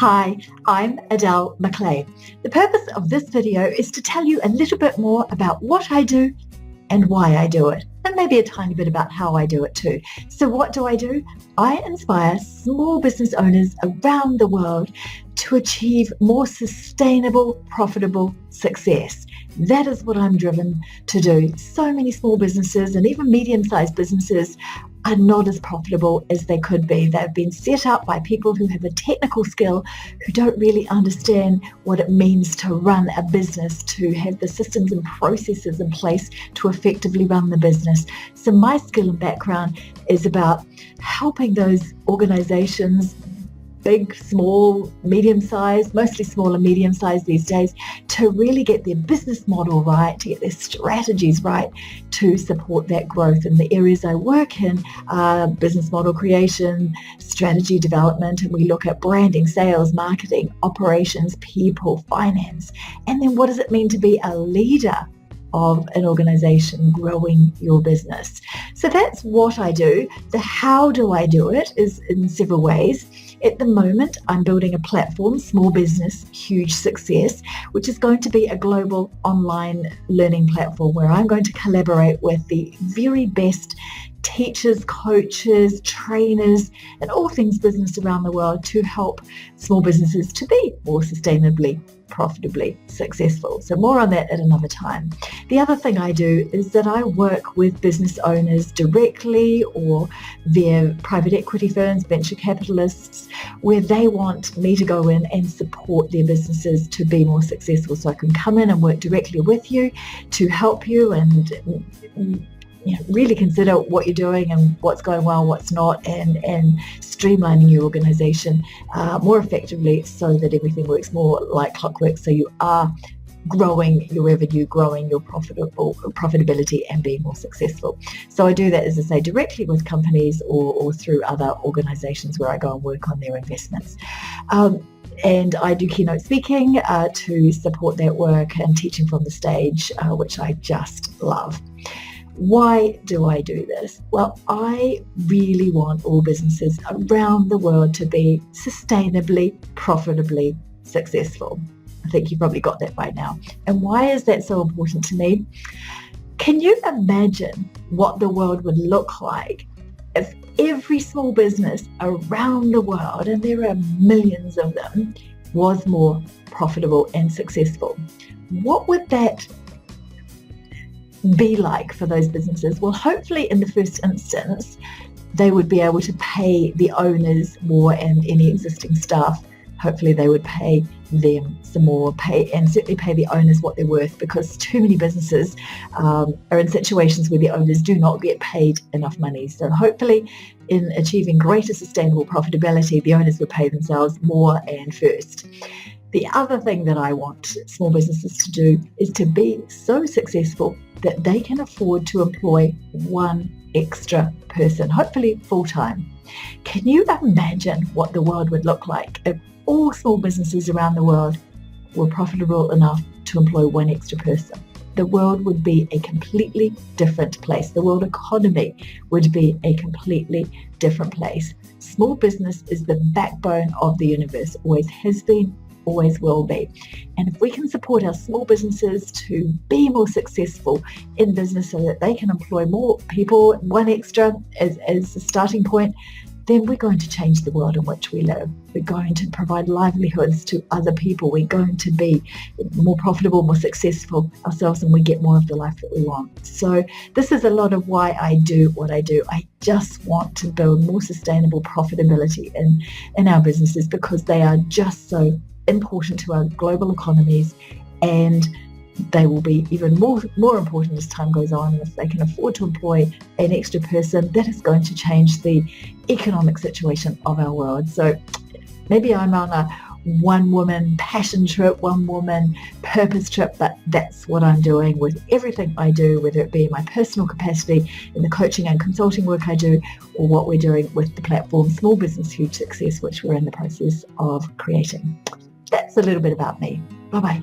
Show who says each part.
Speaker 1: Hi, I'm Adele McLean. The purpose of this video is to tell you a little bit more about what I do and why I do it, and maybe a tiny bit about how I do it too. So what do? I inspire small business owners around the world to achieve more sustainable, profitable success. That is what I'm driven to do. So many small businesses and even medium-sized businesses are not as profitable as they could be. They've been set up by people who have a technical skill, who don't really understand what it means to run a business, to have the systems and processes in place to effectively run the business. So my skill and background is about helping those organizations, big, small, medium-sized, mostly small and medium-sized these days, to really get their business model right, to get their strategies right, to support that growth. And the areas I work in are business model creation, strategy development, and we look at branding, sales, marketing, operations, people, finance. And then what does it mean to be a leader of an organization growing your business? So that's what I do. The how do I do it is in several ways. At the moment, I'm building a platform, Small Business, Huge Success, which is going to be a global online learning platform where I'm going to collaborate with the very best teachers, coaches, trainers, and all things business around the world to help small businesses to be more sustainably, profitably successful. So more on that at another time. The other thing I do is that I work with business owners directly or their private equity firms, venture capitalists, where they want me to go in and support their businesses to be more successful. So I can come in and work directly with you to help you and really consider what you're doing and what's going well, what's not, and streamlining your organization more effectively so that everything works more like clockwork, so you are growing your revenue, growing your profitability, and being more successful. So I do that, as I say, directly with companies or through other organizations where I go and work on their investments. And I do keynote speaking to support that work and teaching from the stage, which I just love. Why do I do this? Well, I really want all businesses around the world to be sustainably, profitably successful. I think you've probably got that by now. And why is that so important to me? Can you imagine what the world would look like if every small business around the world, and there are millions of them, was more profitable and successful? What would that be like for those businesses? Well, hopefully in the first instance, they would be able to pay the owners more, and any existing staff, hopefully they would pay them some more, and certainly pay the owners what they're worth, because too many businesses are in situations where the owners do not get paid enough money. So hopefully in achieving greater sustainable profitability, the owners would pay themselves more and first. The other thing that I want small businesses to do is to be so successful that they can afford to employ one extra person, hopefully full-time. Can you imagine what the world would look like if all small businesses around the world were profitable enough to employ one extra person? The world would be a completely different place. The world economy would be a completely different place. Small business is the backbone of the universe, always has been, always will be. And if we can support our small businesses to be more successful in business so that they can employ more people, one extra as a starting point, then we're going to change the world in which we live. We're going to provide livelihoods to other people. We're going to be more profitable, more successful ourselves, and we get more of the life that we want. So this is a lot of why I do what I do. I just want to build more sustainable profitability in our businesses, because they are just so important to our global economies, and they will be even more important as time goes on. And if they can afford to employ an extra person, that is going to change the economic situation of our world. So maybe I'm on a one-woman passion trip, one-woman purpose trip, but that's what I'm doing with everything I do, whether it be in my personal capacity, in the coaching and consulting work I do, or what we're doing with the platform Small Business, Huge Success, which we're in the process of creating. That's a little bit about me. Bye-bye.